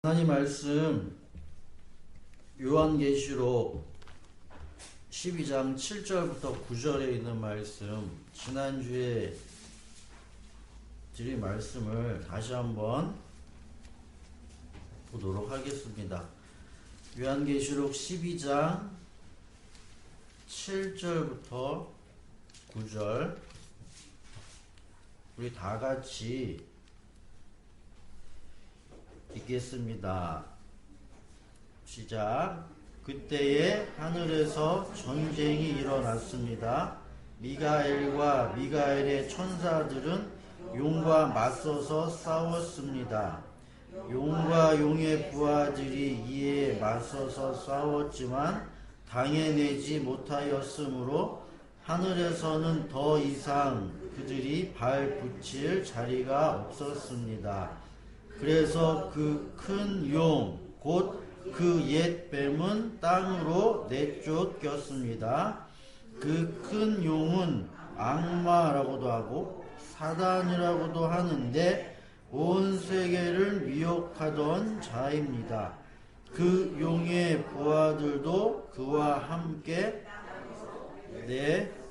하나님 말씀 요한계시록 12장 7절부터 9절에 있는 말씀, 지난주에 드린 말씀을 다시 한번 보도록 하겠습니다. 요한계시록 12장 7절부터 9절, 우리 다 같이 읽겠습니다. 시작. 그때에 하늘에서 전쟁이 일어났습니다. 미가엘과 미가엘의 천사들은 용과 맞서서 싸웠습니다. 용과 용의 부하들이 이에 맞서서 싸웠지만 당해내지 못하였으므로 하늘에서는 더 이상 그들이 발 붙일 자리가 없었습니다. 그래서 그 큰 용, 곧 그 옛 뱀은 땅으로 내쫓겼습니다. 그 큰 용은 악마라고도 하고 사단이라고도 하는데 온 세계를 미혹하던 자입니다. 그 용의 부하들도 그와 함께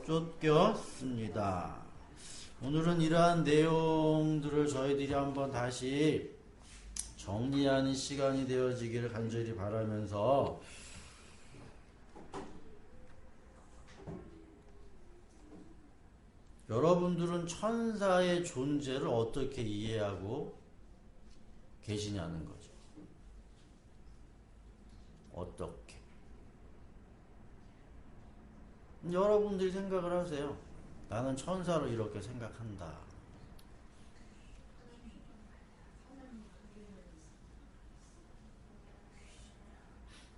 내쫓겼습니다. 오늘은 이러한 내용들을 저희들이 한번 다시 정리하는 시간이 되어지기를 간절히 바라면서 여러분들은 천사의 존재를 어떻게 이해하고 계시냐는 거죠. 어떻게? 여러분들이 생각을 하세요. 나는 천사로 이렇게 생각한다.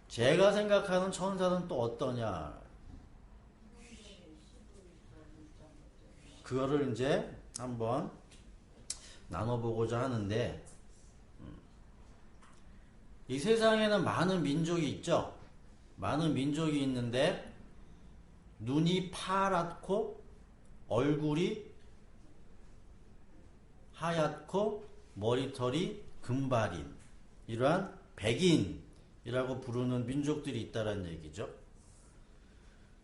제가 생각하는 천사는 또 어떠냐? 그거를 이제 한번 나눠보고자 하는데, 이 세상에는 많은 민족이 있죠? 많은 민족이 있는데, 눈이 파랗고, 얼굴이 하얗고, 머리털이 금발인, 이러한 백인이라고 부르는 민족들이 있다는 얘기죠.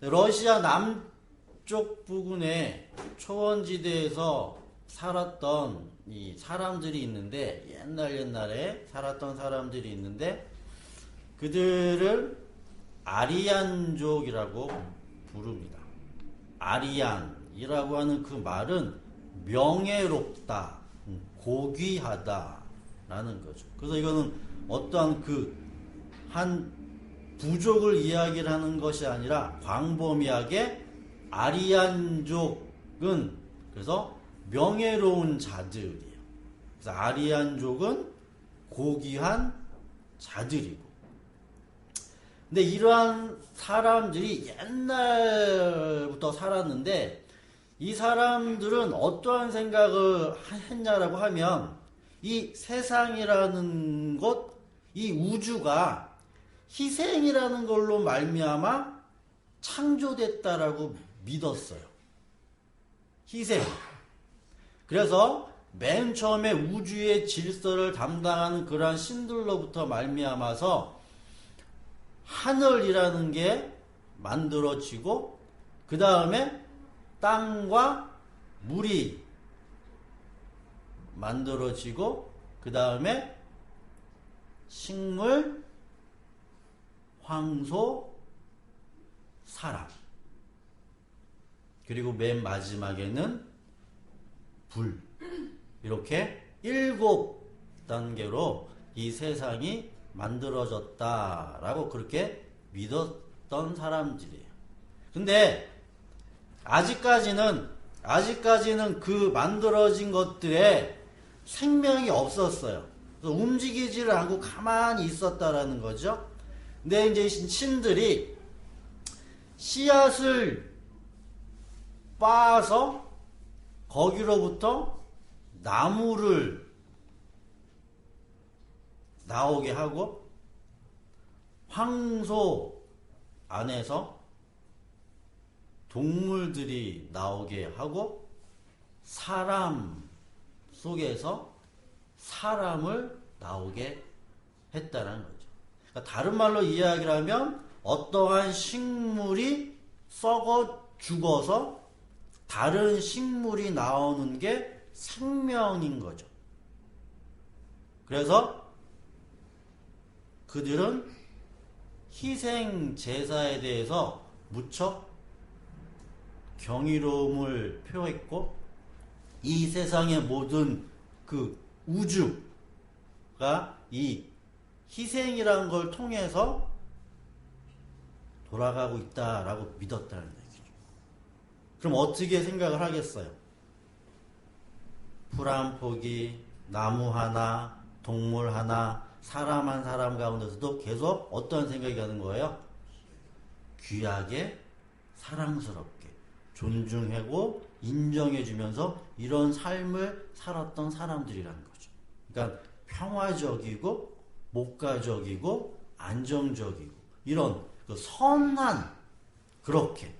러시아 남쪽 부근의 초원지대에서 살았던 이 사람들이 있는데, 옛날에 살았던 사람들이 있는데, 그들을 아리안족이라고 부릅니다. 아리안이라고 하는 그 말은 명예롭다, 고귀하다 라는 거죠. 그래서 이거는 어떠한 한 부족을 이야기를 하는 것이 아니라 광범위하게 아리안족은 그래서 명예로운 자들이에요. 그래서 아리안족은 고귀한 자들이고, 근데 이러한 사람들이 옛날부터 살았는데, 이 사람들은 어떠한 생각을 했냐라고 하면, 이 세상이라는 것, 이 우주가 희생이라는 걸로 말미암아 창조됐다라고 믿었어요. 희생. 그래서 맨 처음에 우주의 질서를 담당하는 그러한 신들로부터 말미암아서 하늘이라는 게 만들어지고, 그 다음에 땅과 물이 만들어지고, 그 다음에 식물, 황소, 사람, 그리고 맨 마지막에는 불, 이렇게 7단계로 이 세상이 만들어졌다라고 그렇게 믿었던 사람들이에요. 근데 아직까지는 그 만들어진 것들에 생명이 없었어요. 그래서 움직이지를 않고 가만히 있었다라는 거죠. 근데 이제 신들이 씨앗을 빻아서 거기로부터 나무를 나오게 하고, 황소 안에서 동물들이 나오게 하고, 사람 속에서 사람을 나오게 했다는 거죠. 그러니까 다른 말로 이야기를 하면 어떠한 식물이 썩어 죽어서 다른 식물이 나오는 게 생명인 거죠. 그래서 그들은 희생 제사에 대해서 무척 경이로움을 표했고 이 세상의 모든 그 우주가 이 희생이라는 걸 통해서 돌아가고 있다라고 믿었다는 얘기죠. 그럼 어떻게 생각을 하겠어요? 풀 한 포기, 나무 하나, 동물 하나, 사람 한 사람 가운데서도 계속 어떤 생각이 가는 거예요? 귀하게, 사랑스럽게, 존중하고 인정해주면서 이런 삶을 살았던 사람들이라는 거죠. 그러니까 평화적이고 목가적이고 안정적이고 이런 그 선한 그렇게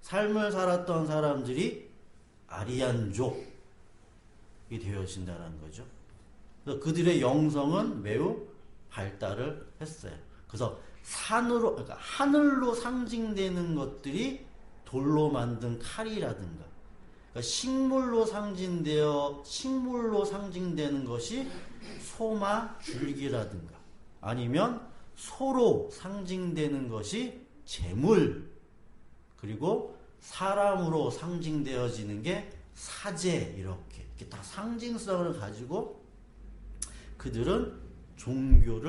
삶을 살았던 사람들이 아리안족이 되어진다는 거죠. 그래서 그들의 영성은 매우 발달을 했어요. 그래서 산으로, 그러니까 하늘로 상징되는 것들이 돌로 만든 칼이라든가, 그러니까 식물로 상징되는 것이 소마 줄기라든가, 아니면 소로 상징되는 것이 재물, 그리고 사람으로 상징되어지는 게 사제, 이렇게 다 상징성을 가지고 그들은 종교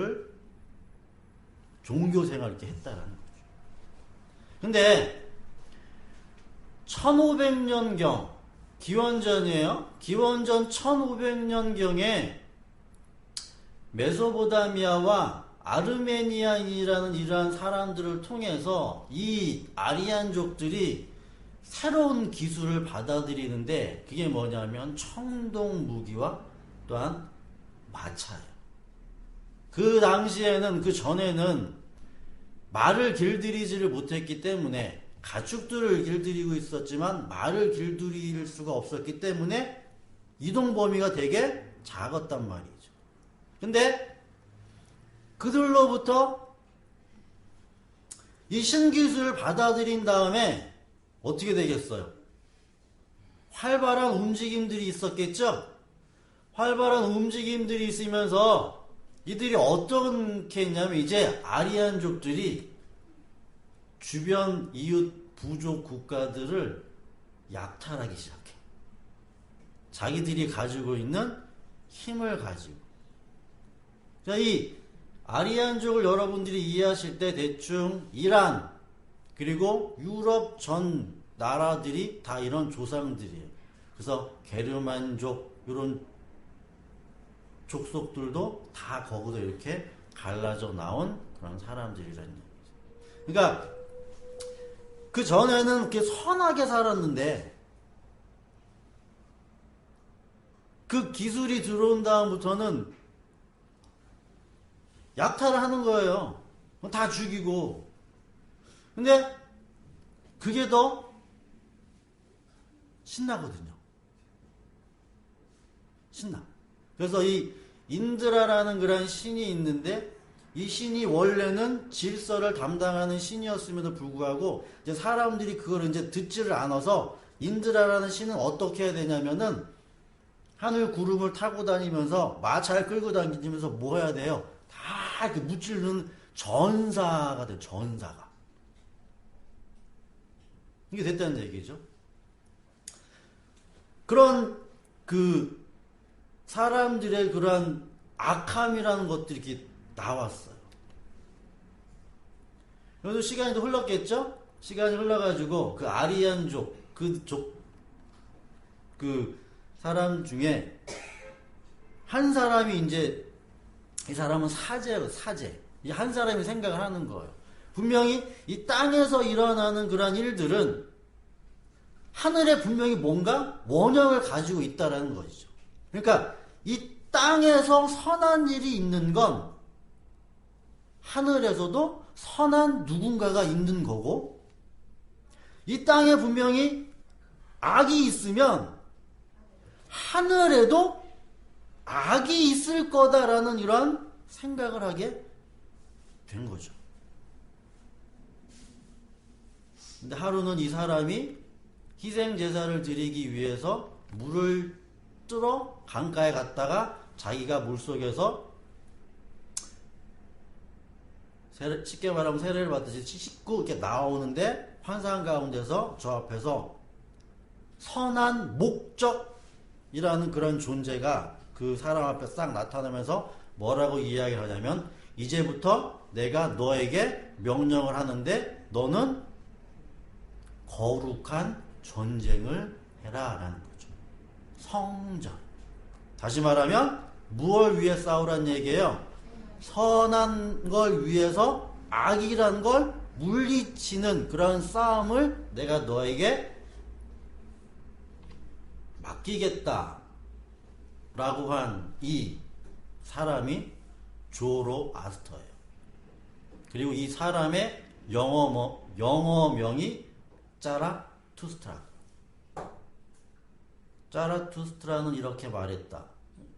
생활을 이렇게 했다라는 거죠. 근데 1500년경 기원전이에요. 기원전 1500년경에 메소포타미아와 아르메니아인이라는 이러한 사람들을 통해서 이 아리안족들이 새로운 기술을 받아들이는데 그게 뭐냐면 청동 무기와 또한 마차예요. 그 당시에는, 그 전에는 말을 길들이지를 못했기 때문에 가축들을 길들이고 있었지만 말을 길들일 수가 없었기 때문에 이동 범위가 되게 작았단 말이죠. 근데 그들로부터 이 신기술을 받아들인 다음에 어떻게 되겠어요? 활발한 움직임들이 있었겠죠? 활발한 움직임들이 있으면서 이들이 어떻게 했냐면 이제 아리안족들이 주변 이웃 부족 국가들을 약탈하기 시작해. 자기들이 가지고 있는 힘을 가지고. 자, 이 아리안족을 여러분들이 이해하실 때 대충 이란 그리고 유럽 전 나라들이 다 이런 조상들이에요. 그래서 게르만족 이런 족속들도 다 거기서 이렇게 갈라져 나온 그런 사람들이라는 얘기죠. 그러니까 그 전에는 이렇게 선하게 살았는데 그 기술이 들어온 다음부터는 약탈을 하는 거예요. 다 죽이고. 근데 그게 더 신나거든요. 신나. 그래서 이 인드라라는 그런 신이 있는데 이 신이 원래는 질서를 담당하는 신이었음에도 불구하고 이제 사람들이 그걸 이제 듣지를 않아서 인드라라는 신은 어떻게 해야 되냐면은 하늘 구름을 타고 다니면서 마차를 끌고 다니면서 뭐 해야 돼요? 다 이렇게 무찌르는 전사가 돼요. 전사가. 이게 됐다는 얘기죠. 그런 그 사람들의 그러한 악함이라는 것들이 이렇게 나왔어요. 그래서 시간이 또 흘렀겠죠? 시간이 흘러가지고 그 아리안족, 그 사람 중에 한 사람이 이제 이 사람은 사제예요, 사제. 이 한 사람이 생각을 하는 거예요. 분명히 이 땅에서 일어나는 그러한 일들은 하늘에 분명히 뭔가 원형을 가지고 있다라는 것이죠. 그러니까 이 땅에서 선한 일이 있는 건 하늘에서도 선한 누군가가 있는 거고 이 땅에 분명히 악이 있으면 하늘에도 악이 있을 거다라는 이런 생각을 하게 된 거죠. 근데 하루는 이 사람이 희생 제사를 드리기 위해서 물을 뚫어 강가에 갔다가 자기가 물속에서 쉽게 말하면 세례를 받듯이 씻고 이렇게 나오는데 환상 가운데서 저 앞에서 선한 목적이라는 그런 존재가 그 사람 앞에 싹 나타나면서 뭐라고 이야기를 하냐면, 이제부터 내가 너에게 명령을 하는데 너는 거룩한 전쟁을 해라 라는 거죠. 성전. 다시 말하면 무엇을 위해 싸우란 얘기예요? 선한 걸 위해서 악이란 걸 물리치는 그런 싸움을 내가 너에게 맡기겠다 라고 한 이 사람이 조로아스터예요. 그리고 이 사람의 영어명이 짜라투스트라. 짜라투스트라는 이렇게 말했다.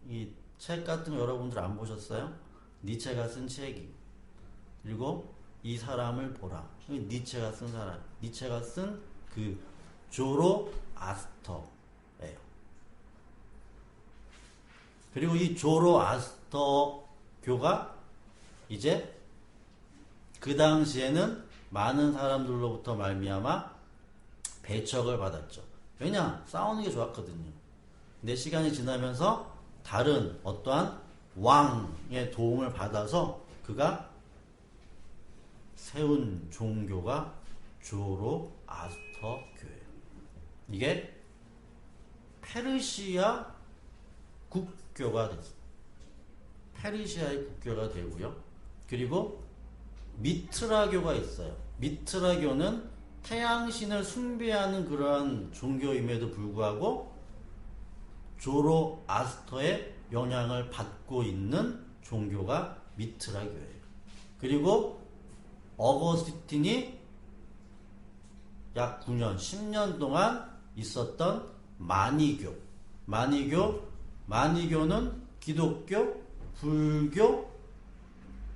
이 책 같은 거 여러분들 안 보셨어요? 니체가 쓴 책이. 그리고 이 사람을 보라. 니체가 쓴 사람. 니체가 쓴 그 조로아스터예요. 그리고 이 조로아스터교가 이제 그 당시에는 많은 사람들로부터 말미암아 배척을 받았죠. 왜냐? 싸우는 게 좋았거든요. 근데 시간이 지나면서 다른 어떠한 왕의 도움을 받아서 그가 세운 종교가 조로아스터교예요. 이게 페르시아 국교가 됐어요. 페르시아의 국교가 되고요. 그리고 미트라교가 있어요. 미트라교는 태양신을 숭배하는 그러한 종교임에도 불구하고 조로아스터의 영향을 받고 있는 종교가 미트라교예요. 그리고 어거스틴이 약 9년, 10년 동안 있었던 마니교는 기독교, 불교,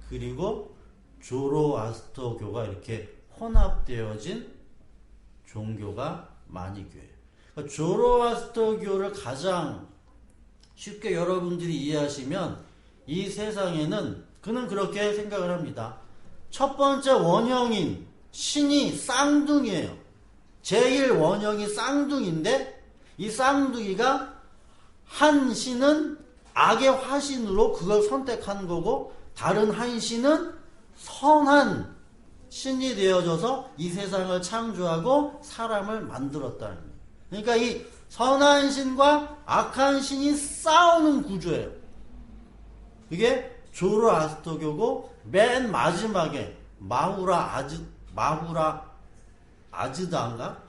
그리고 조로아스터교가 이렇게 혼합되어진 종교가 마니교예요. 그러니까 조로아스터교를 가장 쉽게 여러분들이 이해하시면 이 세상에는 그는 그렇게 생각을 합니다. 첫 번째 원형인 신이 쌍둥이에요. 제일 원형이 쌍둥이인데 이 쌍둥이가 한 신은 악의 화신으로 그걸 선택한 거고 다른 한 신은 선한 신이 되어져서 이 세상을 창조하고 사람을 만들었다는 거예요. 그러니까 이 선한 신과 악한 신이 싸우는 구조예요. 이게 조로아스터교고 맨 마지막에 마후라 아즈다인가?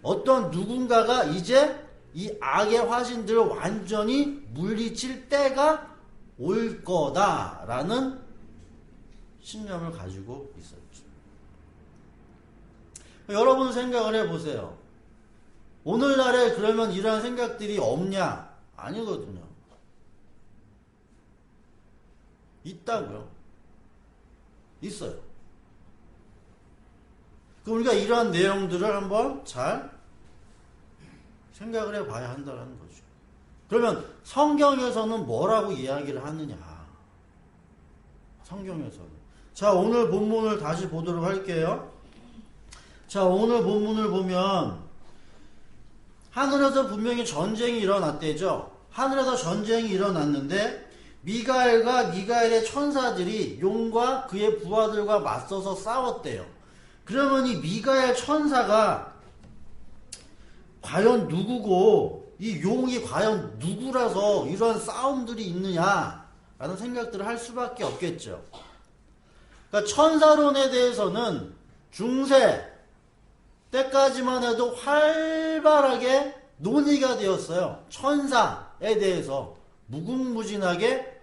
어떤 누군가가 이제 이 악의 화신들을 완전히 물리칠 때가 올 거다라는 신념을 가지고 있었죠. 여러분 생각을 해보세요. 오늘날에 그러면 이러한 생각들이 없냐? 아니거든요. 있다고요. 있어요. 그럼 우리가 이러한 내용들을 한번 잘 생각을 해봐야 한다는 거죠. 그러면 성경에서는 뭐라고 이야기를 하느냐? 성경에서는. 자, 오늘 본문을 다시 보도록 할게요. 자, 오늘 본문을 보면 하늘에서 분명히 전쟁이 일어났대죠. 하늘에서 전쟁이 일어났는데 미가엘과 미가엘의 천사들이 용과 그의 부하들과 맞서서 싸웠대요. 그러면 이 미가엘 천사가 과연 누구고 이 용이 과연 누구라서 이런 싸움들이 있느냐라는 생각들을 할 수밖에 없겠죠. 그러니까 천사론에 대해서는 중세 때까지만 해도 활발하게 논의가 되었어요. 천사에 대해서 무궁무진하게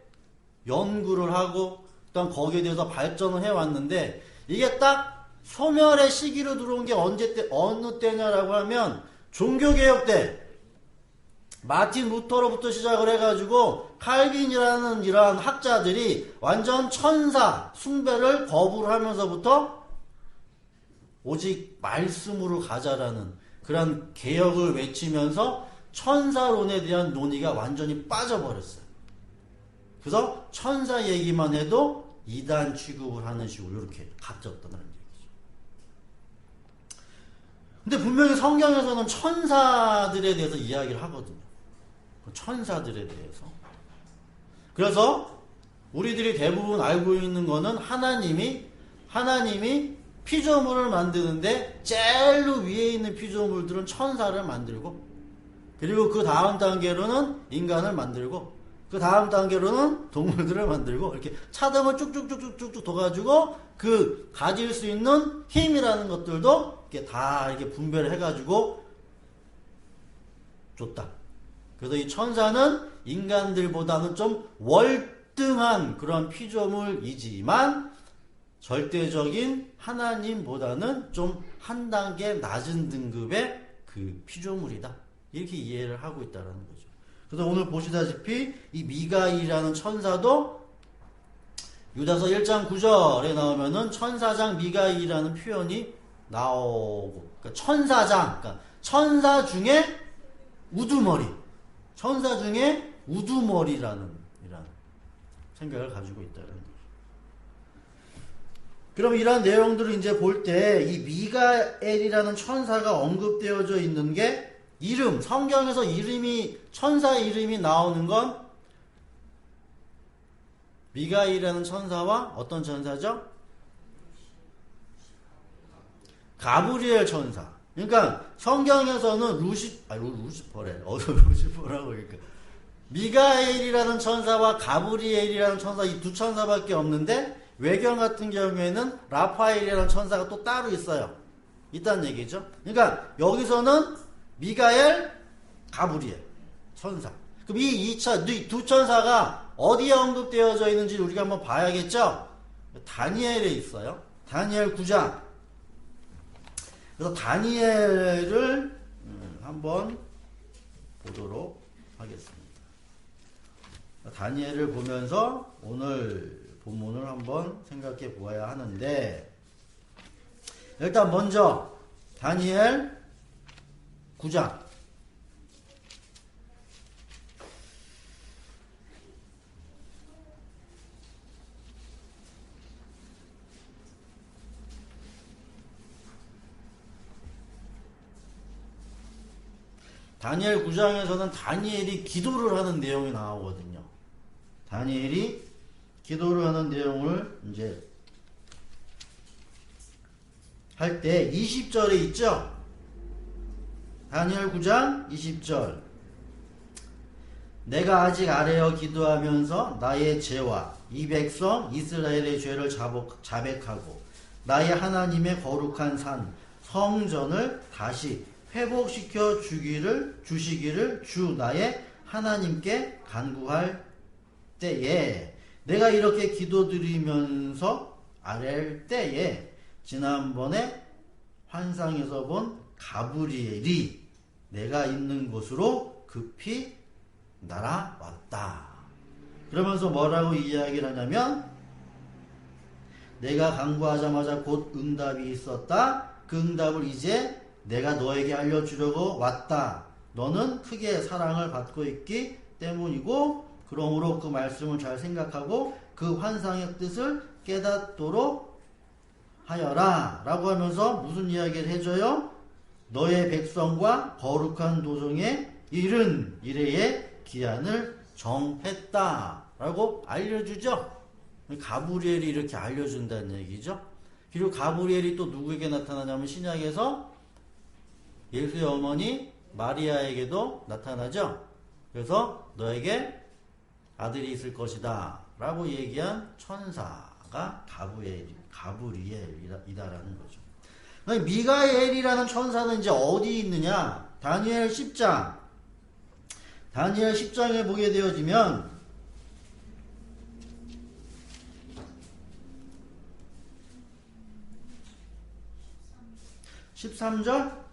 연구를 하고 일단 거기에 대해서 발전을 해왔는데 이게 딱 소멸의 시기로 들어온 게 어느 때냐라고 하면 종교개혁 때 마틴 루터로부터 시작을 해가지고 칼빈이라는 이러한 학자들이 완전 천사 숭배를 거부를 하면서부터 오직 말씀으로 가자라는 그런 개혁을 외치면서 천사론에 대한 논의가 완전히 빠져버렸어요. 그래서 천사 얘기만 해도 이단 취급을 하는 식으로 이렇게 가졌다는 얘기죠. 근데 분명히 성경에서는 천사들에 대해서 이야기를 하거든요. 천사들에 대해서. 그래서 우리들이 대부분 알고 있는 거는 하나님이 피조물을 만드는데 제일 위에 있는 피조물들은 천사를 만들고, 그리고 그 다음 단계로는 인간을 만들고, 그 다음 단계로는 동물들을 만들고, 이렇게 차등을 쭉쭉쭉쭉쭉 둬가지고 그 가질 수 있는 힘이라는 것들도 이렇게 다 이렇게 분배를 해가지고 줬다. 그래서 이 천사는 인간들보다는 좀 월등한 그런 피조물이지만 절대적인 하나님보다는 좀 한 단계 낮은 등급의 그 피조물이다. 이렇게 이해를 하고 있다는 거죠. 그래서 오늘 보시다시피 이 미가일이라는 천사도 유다서 1장 9절에 나오면은 천사장 미가일이라는 표현이 나오고, 그러니까 천사장, 그러니까 천사 중에 우두머리, 천사 중에 우두머리라는 이런 생각을 가지고 있다는 거죠. 그럼 이런 내용들을 이제 볼 때 이 미가엘이라는 천사가 언급되어져 있는 게 이름, 성경에서 이름이, 천사 이름이 나오는 건 미가엘이라는 천사와 어떤 천사죠? 가브리엘 천사. 그러니까 성경에서는 루시퍼래. 루시퍼라고 그러니까. 미가엘이라는 천사와 가브리엘이라는 천사, 이 두 천사밖에 없는데 외경 같은 경우에는 라파엘이라는 천사가 또 따로 있어요. 있다는 얘기죠. 그러니까 여기서는 미가엘, 가브리엘 천사. 그럼 이 두 천사가 어디에 언급되어져 있는지 우리가 한번 봐야겠죠. 다니엘에 있어요. 다니엘 9장. 그래서 다니엘을 한번 보도록 하겠습니다. 다니엘을 보면서 오늘 본문을 한번 생각해 보아야 하는데, 일단 먼저 다니엘 9장. 다니엘 9장에서는 다니엘이 기도를 하는 내용이 나오거든요. 다니엘이 기도를 하는 내용을 이제 할 때 20절에 있죠. 다니엘 9장 20절. 내가 아직 아뢰어 기도하면서 나의 죄와 이 백성 이스라엘의 죄를 자백하고 나의 하나님의 거룩한 산 성전을 다시 회복시켜 주시기를 주 나의 하나님께 간구할 때에, 내가 이렇게 기도드리면서 아랠 때에 지난번에 환상에서 본 가브리엘이 내가 있는 곳으로 급히 날아왔다. 그러면서 뭐라고 이야기를 하냐면, 내가 간구하자마자 곧 응답이 있었다. 그 응답을 이제 내가 너에게 알려주려고 왔다. 너는 크게 사랑을 받고 있기 때문이고, 그러므로 그 말씀을 잘 생각하고 그 환상의 뜻을 깨닫도록 하여라. 라고 하면서 무슨 이야기를 해줘요? 너의 백성과 거룩한 도성에 이른 이래의 기한을 정했다. 라고 알려주죠. 가브리엘이 이렇게 알려준다는 얘기죠. 그리고 가브리엘이 또 누구에게 나타나냐면 신약에서 예수의 어머니 마리아에게도 나타나죠. 그래서 너에게 아들이 있을 것이다 라고 얘기한 천사가 가브리엘이다라는 거죠. 미가엘이라는 천사는 이제 어디 있느냐? 다니엘 10장. 다니엘 10장에 보게 되어지면 13절?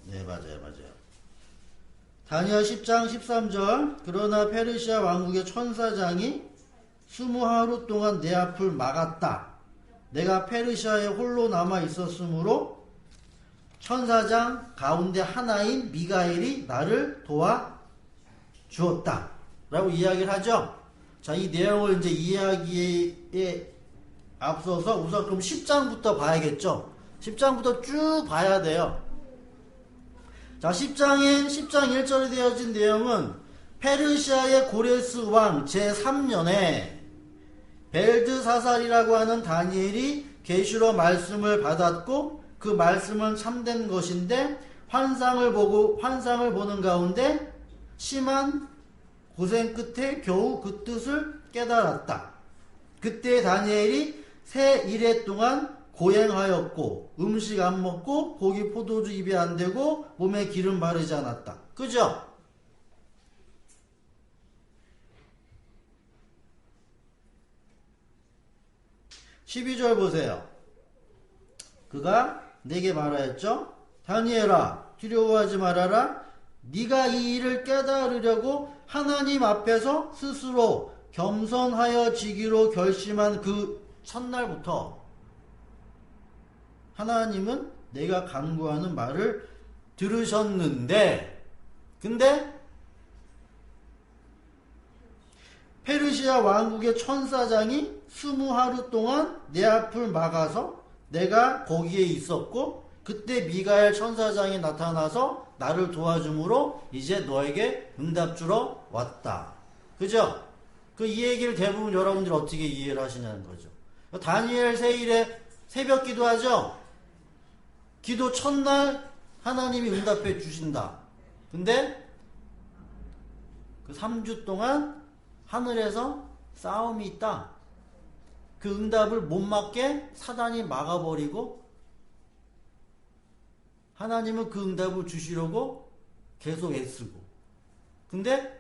네, 맞아요. 다니엘 10장 13절 그러나 페르시아 왕국의 천사장이 20하루 동안 내 앞을 막았다. 내가 페르시아에 홀로 남아 있었으므로 천사장 가운데 하나인 미가엘이 나를 도와 주었다. 라고 이야기를 하죠. 자, 이 내용을 이제 이야기에 앞서서 우선 그럼 10장부터 봐야겠죠. 10장부터 쭉 봐야 돼요. 자, 10장 1절에 되어진 내용은 페르시아의 고레스 왕 제3년에 벨드사살이라고 하는 다니엘이 계시로 말씀을 받았고 그 말씀은 참된 것인데 환상을 보는 가운데 심한 고생 끝에 겨우 그 뜻을 깨달았다. 그때 다니엘이 새 1해 동안 고행하였고 음식 안 먹고 고기 포도주 입에 안 대고 몸에 기름 바르지 않았다. 그죠? (12절) 보세요. 그가 내게 말하였죠. 다니엘아 두려워하지 말아라. 네가 이 일을 깨달으려고 하나님 앞에서 스스로 겸손하여지기로 결심한 그 첫날부터 하나님은 내가 간구하는 말을 들으셨는데 근데 페르시아 왕국의 천사장이 20하루 동안 내 앞을 막아서 내가 거기에 있었고 그때 미가엘 천사장이 나타나서 나를 도와줌으로 이제 너에게 응답 주러 왔다. 그죠? 이 얘기를 대부분 여러분들이 어떻게 이해를 하시냐는 거죠. 다니엘 세일에 새벽 기도하죠? 기도 첫날 하나님이 응답해 주신다. 근데 그 3주 동안 하늘에서 싸움이 있다. 그 응답을 못 맞게 사단이 막아버리고 하나님은 그 응답을 주시려고 계속 애쓰고 근데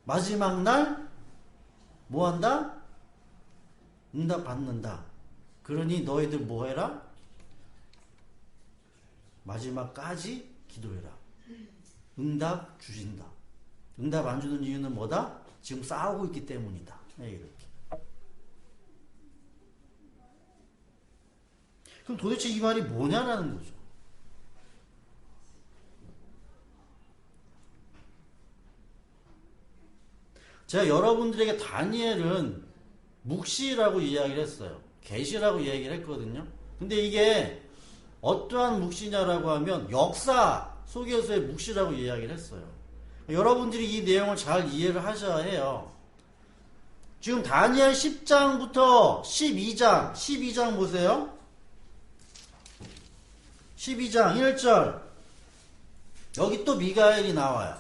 마지막 날 뭐한다? 응답 받는다. 그러니 너희들 뭐해라? 마지막까지 기도해라. 응답 주신다. 응답 안 주는 이유는 뭐다? 지금 싸우고 있기 때문이다. 이렇게. 그럼 도대체 이 말이 뭐냐라는 거죠. 제가 여러분들에게 다니엘은 묵시라고 이야기를 했어요. 계시라고 이야기를 했거든요. 근데 이게 어떠한 묵시냐라고 하면 역사 속에서의 묵시라고 이야기를 했어요. 여러분들이 이 내용을 잘 이해를 하셔야 해요. 지금 다니엘 10장부터 12장 보세요. 12장 1절 여기 또 미가엘이 나와요.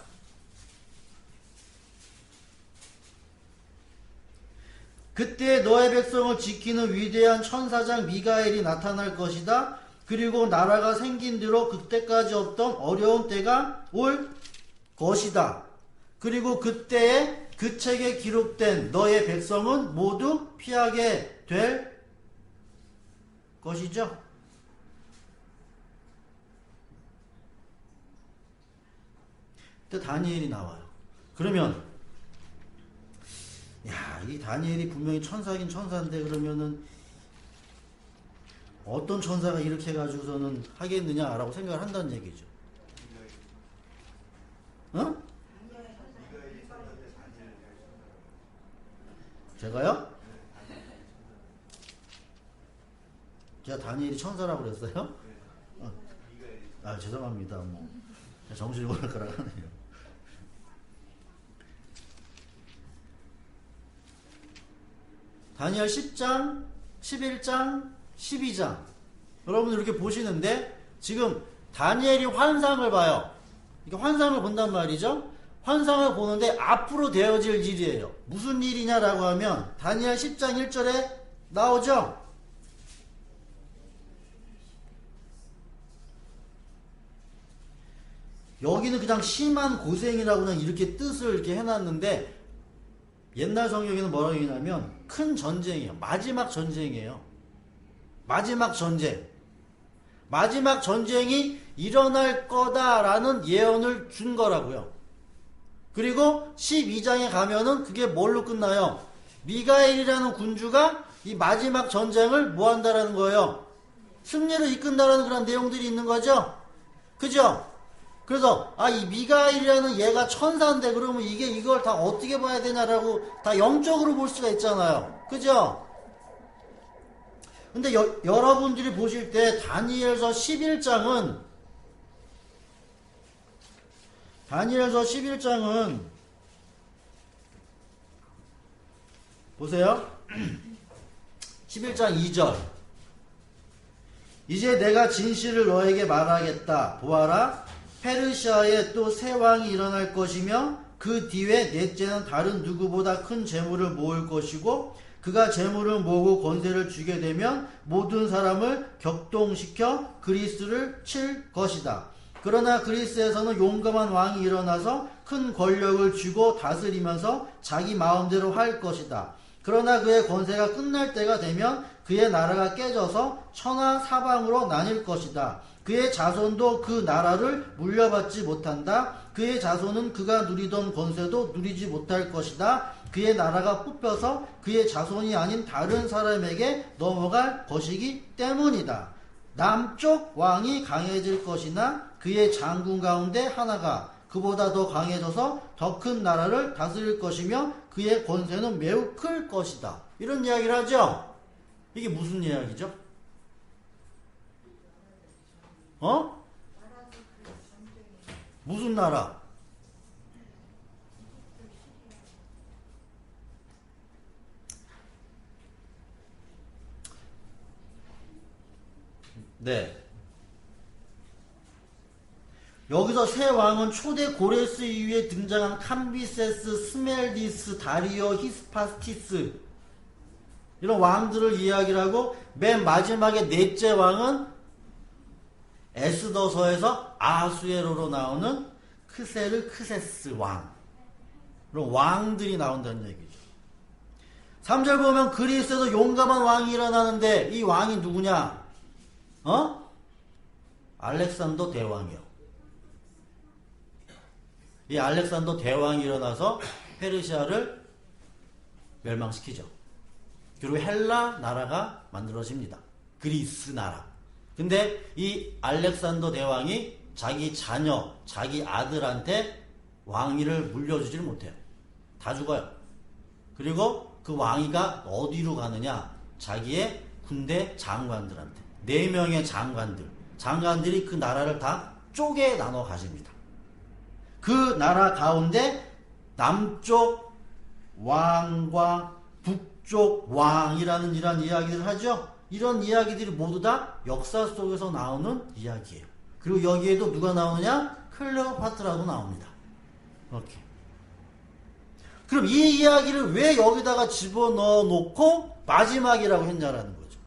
그때 너의 백성을 지키는 위대한 천사장 미가엘이 나타날 것이다. 그리고 나라가 생긴 뒤로 그때까지 없던 어려운 때가 올 것이다. 그리고 그때에 그 책에 기록된 너의 백성은 모두 피하게 될 것이죠. 그때 다니엘이 나와요. 그러면 이 다니엘이 분명히 천사긴 천사인데 그러면은 어떤 천사가 이렇게 해가지고서는 하겠느냐라고 생각을 한다는 얘기죠. 어? 제가요? 제가 다니엘이 천사라고 그랬어요? 죄송합니다. 정신이 오락가락 하네요. 다니엘 10장, 11장, 12장 여러분들 이렇게 보시는데 지금 다니엘이 환상을 봐요. 이렇게 환상을 본단 말이죠. 환상을 보는데 앞으로 되어질 일이에요. 무슨 일이냐라고 하면 다니엘 10장 1절에 나오죠. 여기는 그냥 심한 고생이라고 그냥 이렇게 뜻을 이렇게 해놨는데 옛날 성경에는 뭐라고 얘기하냐면 큰 전쟁이에요. 마지막 전쟁이에요. 마지막 전쟁. 마지막 전쟁이 일어날 거다라는 예언을 준 거라고요. 그리고 12장에 가면은 그게 뭘로 끝나요? 미가엘이라는 군주가 이 마지막 전쟁을 뭐 한다라는 거예요? 승리를 이끈다라는 그런 내용들이 있는 거죠? 그죠? 그래서 이 미가엘이라는 얘가 천사인데 그러면 이걸 다 어떻게 봐야 되냐라고 다 영적으로 볼 수가 있잖아요. 그죠? 근데 여러분들이 보실 때 다니엘서 11장은 보세요. 11장 2절. 이제 내가 진실을 너에게 말하겠다. 보아라. 페르시아에 또 새 왕이 일어날 것이며 그 뒤에 넷째는 다른 누구보다 큰 재물을 모을 것이고 그가 재물을 모으고 권세를 주게 되면 모든 사람을 격동시켜 그리스를 칠 것이다. 그러나 그리스에서는 용감한 왕이 일어나서 큰 권력을 쥐고 다스리면서 자기 마음대로 할 것이다. 그러나 그의 권세가 끝날 때가 되면 그의 나라가 깨져서 천하 사방으로 나뉠 것이다. 그의 자손도 그 나라를 물려받지 못한다. 그의 자손은 그가 누리던 권세도 누리지 못할 것이다. 그의 나라가 뽑혀서 그의 자손이 아닌 다른 사람에게 넘어갈 것이기 때문이다. 남쪽 왕이 강해질 것이나 그의 장군 가운데 하나가 그보다 더 강해져서 더 큰 나라를 다스릴 것이며 그의 권세는 매우 클 것이다. 이런 이야기를 하죠. 이게 무슨 이야기죠? 무슨 나라? 네. 여기서 새 왕은 초대 고레스 이후에 등장한 캄비세스, 스멜디스, 다리오, 히스파스티스 이런 왕들을 이야기를 하고 맨 마지막에 넷째 왕은 에스더서에서 아수에로로 나오는 크세르 크세스 왕 이런 왕들이 나온다는 얘기죠. 3절 보면 그리스에서 용감한 왕이 일어나는데 이 왕이 누구냐? 알렉산더 대왕이요. 이 알렉산더 대왕이 일어나서 페르시아를 멸망시키죠. 그리고 헬라 나라가 만들어집니다. 그리스 나라. 근데 이 알렉산더 대왕이 자기 자녀, 자기 아들한테 왕위를 물려주지를 못해요. 다 죽어요. 그리고 그 왕위가 어디로 가느냐? 자기의 군대 장관들한테. 4명의 장관들이 그 나라를 다 쪼개 나눠 가집니다. 그 나라 가운데 남쪽 왕과 북쪽 왕이라는 이런 이야기를 하죠. 이런 이야기들이 모두 다 역사 속에서 나오는 이야기예요. 그리고 여기에도 누가 나오느냐? 클레오파트라도 나옵니다. 이렇게. 그럼 이 이야기를 왜 여기다가 집어넣어 놓고 마지막이라고 했냐라는 거죠.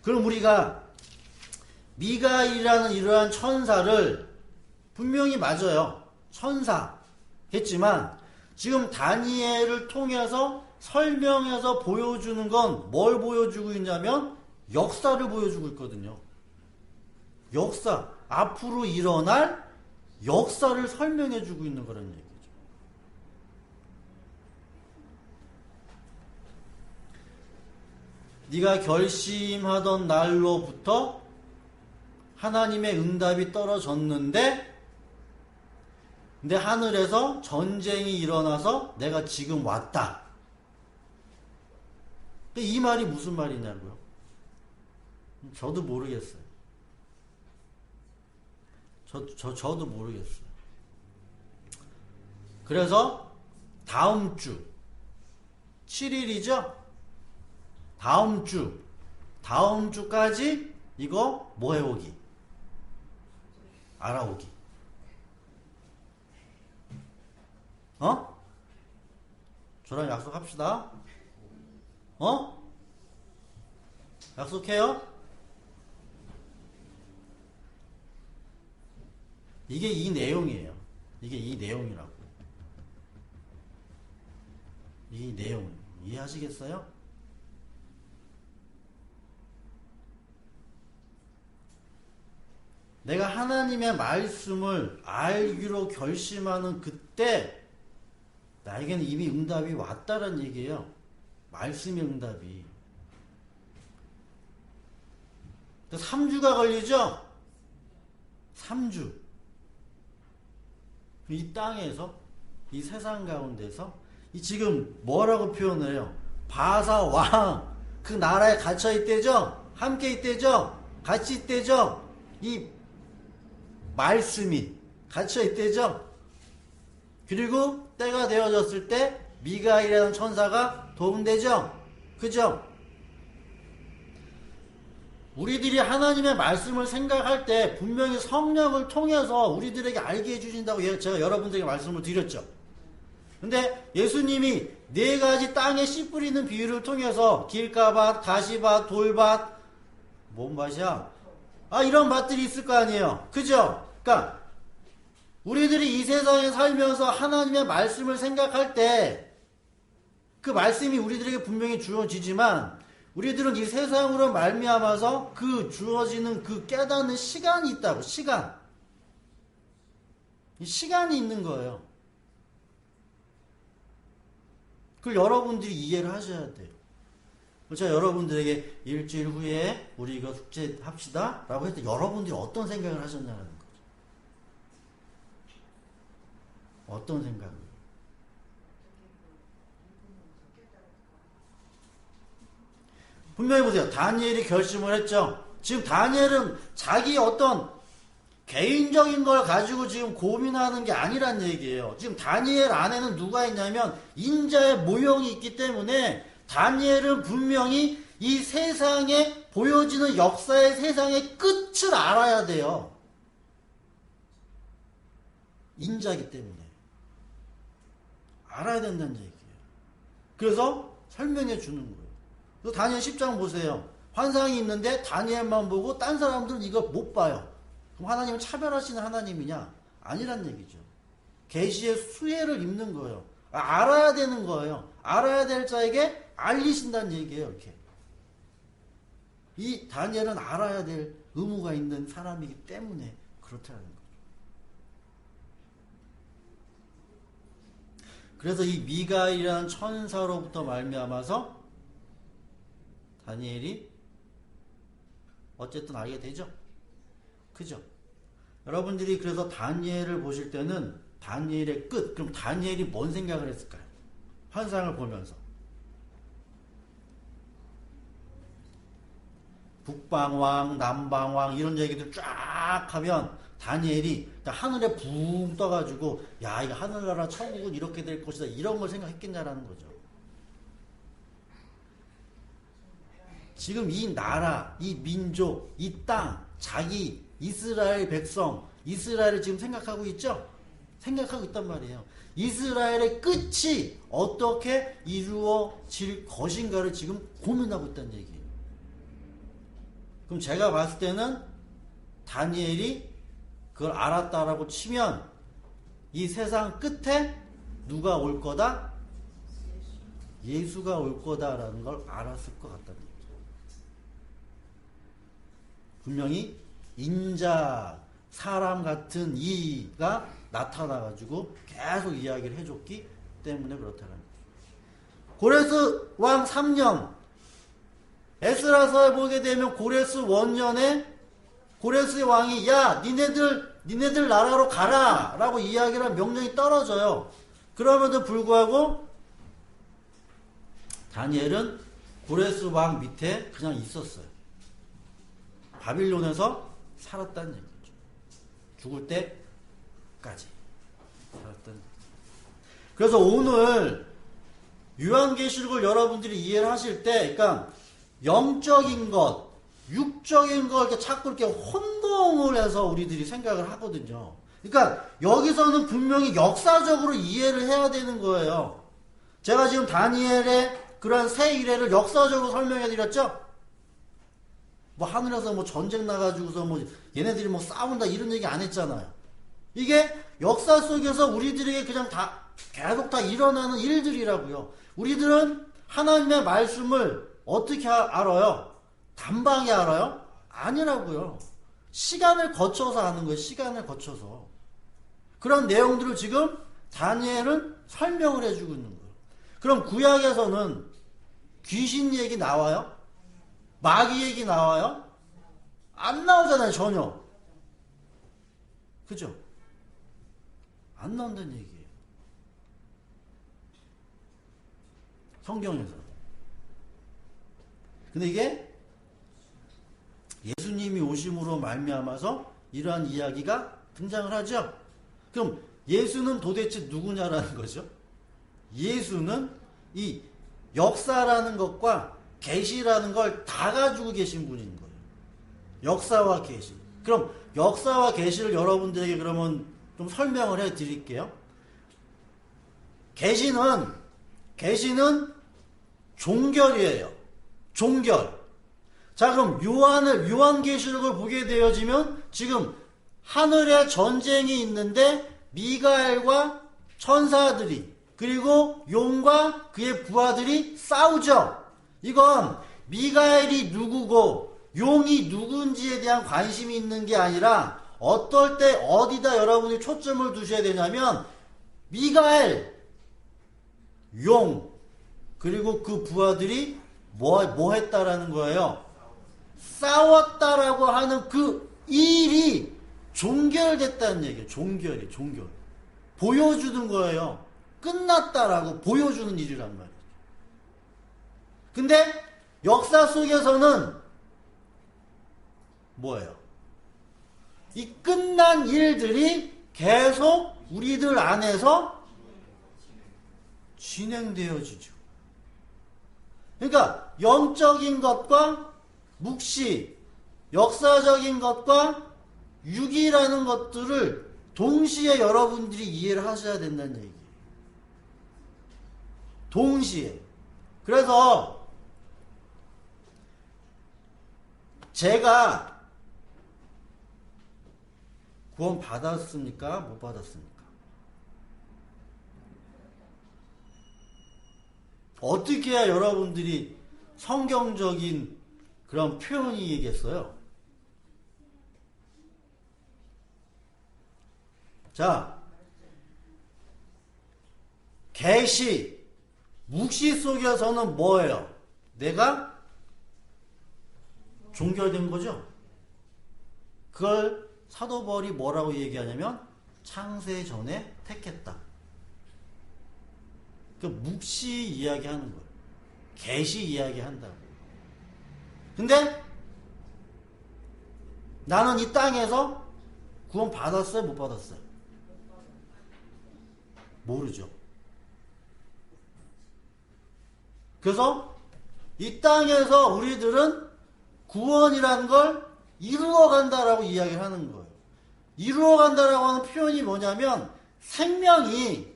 그럼 우리가 미가엘이라는 이러한 천사를 분명히 맞아요. 천사겠지만 지금 다니엘을 통해서 설명해서 보여주는 건 뭘 보여주고 있냐면 역사를 보여주고 있거든요. 역사, 앞으로 일어날 역사를 설명해주고 있는 거라는 얘기죠. 네가 결심하던 날로부터 하나님의 응답이 떨어졌는데 근데 하늘에서 전쟁이 일어나서 내가 지금 왔다. 근데 이 말이 무슨 말이냐고요? 저도 모르겠어요. 저도 모르겠어요. 그래서 다음 주 7일이죠? 다음 주까지 이거 뭐 해오기? 알아오기. 저랑 약속합시다. 약속해요? 이게 이 내용이에요. 이게 이 내용이라고. 이 내용 이해하시겠어요? 내가 하나님의 말씀을 알기로 결심하는 그때 나에게는 이미 응답이 왔다는 얘기예요. 말씀의 응답이. 3주가 걸리죠? 3주. 이 땅에서, 이 세상 가운데서, 이 지금 뭐라고 표현을 해요? 바사 왕, 그 나라에 갇혀 있대죠? 함께 있대죠? 같이 있대죠? 이 말씀이 갇혀 있대죠? 그리고 때가 되어졌을 때 미가엘이라는 천사가 도움되죠? 그죠? 우리들이 하나님의 말씀을 생각할 때 분명히 성령을 통해서 우리들에게 알게 해주신다고 제가 여러분들에게 말씀을 드렸죠. 근데 예수님이 4가지 땅에 씨 뿌리는 비유를 통해서 길가밭, 가시밭, 돌밭, 뭔 밭이야? 이런 밭들이 있을 거 아니에요. 그죠? 그러니까 우리들이 이 세상에 살면서 하나님의 말씀을 생각할 때 그 말씀이 우리들에게 분명히 주어지지만 우리들은 이 세상으로 말미암아서 그 주어지는 그 깨닫는 시간이 있다고. 시간. 이 시간이 있는 거예요. 그걸 여러분들이 이해를 하셔야 돼요. 제가 여러분들에게 일주일 후에 우리 이거 숙제합시다 라고 했을 때 여러분들이 어떤 생각을 하셨냐는 거죠. 어떤 생각을. 분명히 보세요. 다니엘이 결심을 했죠. 지금 다니엘은 자기 어떤 개인적인 걸 가지고 지금 고민하는 게 아니란 얘기예요. 지금 다니엘 안에는 누가 있냐면 인자의 모형이 있기 때문에 다니엘은 분명히 이 세상에 보여지는 역사의 세상의 끝을 알아야 돼요. 인자이기 때문에. 알아야 된다는 얘기예요. 그래서 설명해 주는 거예요. 그래서 다니엘 10장 보세요. 환상이 있는데 다니엘만 보고 딴 사람들은 이걸 못 봐요. 그럼 하나님은 차별하시는 하나님이냐? 아니란 얘기죠. 계시의 수혜를 입는 거예요. 알아야 되는 거예요. 알아야 될 자에게 알리신다는 얘기예요. 이렇게. 이 다니엘은 알아야 될 의무가 있는 사람이기 때문에 그렇다는 거죠. 그래서 이 미가엘이라는 천사로부터 말미암아서 다니엘이 어쨌든 알게 되죠. 그죠? 여러분들이 그래서 다니엘을 보실 때는 다니엘의 끝, 그럼 다니엘이 뭔 생각을 했을까요? 환상을 보면서. 북방왕, 남방왕 이런 얘기들 쫙 하면 다니엘이 하늘에 붕 떠가지고 야 이거 하늘나라 천국은 이렇게 될 것이다 이런 걸 생각했겠냐라는 거죠. 지금 이 나라, 이 민족, 이 땅, 자기 이스라엘 백성, 이스라엘을 지금 생각하고 있죠? 생각하고 있단 말이에요. 이스라엘의 끝이 어떻게 이루어질 것인가를 지금 고민하고 있다는 얘기예요. 그럼 제가 봤을 때는 다니엘이 그걸 알았다라고 치면 이 세상 끝에 누가 올 거다? 예수가 올 거다라는 걸 알았을 것 같다는 얘기죠. 분명히 인자, 사람 같은 이가 나타나가지고 계속 이야기를 해줬기 때문에 그렇다는 거죠. 고레스 왕 3년 에스라서에 보게 되면 고레스 원년에 고레스의 왕이 야 니네들 나라로 가라 라고 이야기를 한 명령이 떨어져요. 그럼에도 불구하고 다니엘은 고레스 왕 밑에 그냥 있었어요. 바빌론에서 살았다는 얘기죠. 죽을 때까지 살았다는 얘기죠. 그래서 오늘 요한계시록을 여러분들이 이해를 하실 때 그러니까 영적인 것, 육적인 걸 이렇게 자꾸 이렇게 혼동을 해서 우리들이 생각을 하거든요. 그러니까 여기서는 분명히 역사적으로 이해를 해야 되는 거예요. 제가 지금 다니엘의 그런 새 이래를 역사적으로 설명해 드렸죠? 뭐 하늘에서 뭐 전쟁 나가지고서 뭐 얘네들이 뭐 싸운다 이런 얘기 안 했잖아요. 이게 역사 속에서 우리들에게 그냥 다 계속 다 일어나는 일들이라고요. 우리들은 하나님의 말씀을 어떻게 알아요? 단방에 알아요? 아니라고요. 시간을 거쳐서 하는 거예요. 시간을 거쳐서. 그런 내용들을 지금 다니엘은 설명을 해주고 있는 거예요. 그럼 구약에서는 귀신 얘기 나와요? 마귀 얘기 나와요? 안 나오잖아요, 전혀. 그죠? 안 나온다는 얘기예요. 성경에서. 근데 이게 예수님이 오심으로 말미암아서 이러한 이야기가 등장을 하죠. 그럼 예수는 도대체 누구냐라는 거죠. 예수는 이 역사라는 것과 계시라는 걸 다 가지고 계신 분인 거예요. 역사와 계시. 그럼 역사와 계시를 여러분들에게 그러면 좀 설명을 해 드릴게요. 계시는 종결이에요. 종결. 자, 그럼 요한계시록을 보게 되어지면 지금 하늘에 전쟁이 있는데 미가엘과 천사들이 그리고 용과 그의 부하들이 싸우죠. 이건 미가엘이 누구고 용이 누군지에 대한 관심이 있는 게 아니라 어떨 때 어디다 여러분이 초점을 두셔야 되냐면 미가엘, 용 그리고 그 부하들이 뭐 했다라는 거예요. 싸웠다라고 하는 그 일이 종결됐다는 얘기예요. 종결. 보여주는 거예요. 끝났다라고 보여주는 일이란 말이죠. 근데 역사 속에서는 뭐예요? 이 끝난 일들이 계속 우리들 안에서 진행되어지죠. 그러니까 영적인 것과 묵시, 역사적인 것과 육이라는 것들을 동시에 여러분들이 이해를 하셔야 된다는 얘기예요. 동시에. 그래서 제가 구원 받았습니까? 못 받았습니까? 어떻게 해야 여러분들이 성경적인 그런 표현이겠어요? 자, 계시, 묵시 속에서는 뭐예요? 내가 종결된 거죠? 그걸 사도 바울이 뭐라고 얘기하냐면 창세 전에 택했다. 그 묵시 이야기하는 거예요. 계시 이야기한다고. 근데 나는 이 땅에서 구원 받았어요? 못 받았어요? 모르죠. 그래서 이 땅에서 우리들은 구원이라는 걸 이루어 간다라고 이야기를 하는 거예요. 이루어 간다라고 하는 표현이 뭐냐면 생명이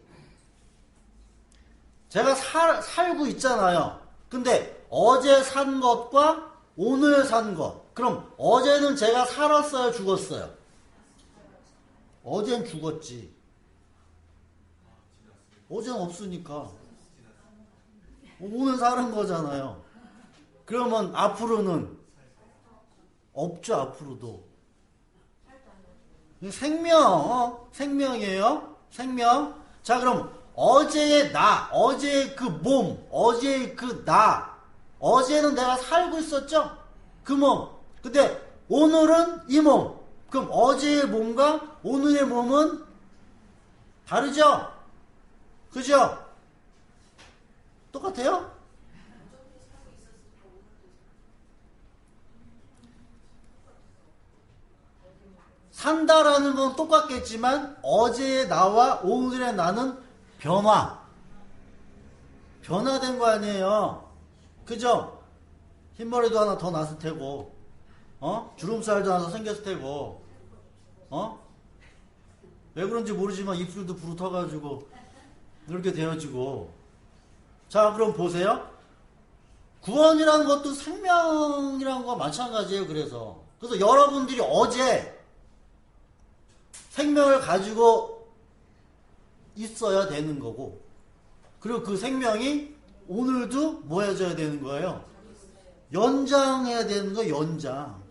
제가 살고 있잖아요. 근데 어제 산 것과 오늘 산 것. 그럼 어제는 제가 살았어요? 죽었어요? 어젠 죽었지. 어제는 없으니까. 오늘 사는 거잖아요. 그러면 앞으로는 없죠. 앞으로도. 생명이에요. 생명. 자, 그럼 어제의 나, 어제의 그 몸, 어제의 그 나. 어제는 내가 살고 있었죠? 그 몸. 근데 오늘은 이 몸. 그럼 어제의 몸과 오늘의 몸은 다르죠? 그죠? 똑같아요? 산다라는 건 똑같겠지만 어제의 나와 오늘의 나는 변화된 거 아니에요. 그죠? 흰머리도 하나 더 났을 테고 주름살도 하나 더 생겼을 테고 왜 그런지 모르지만 입술도 부르터가지고 이렇게 되어지고. 자, 그럼 보세요. 구원이라는 것도 생명이라는 거와 마찬가지예요. 그래서 여러분들이 어제 생명을 가지고 있어야 되는 거고, 그리고 그 생명이 오늘도 뭐 해줘야 되는 거예요? 연장해야 되는 거. 연장.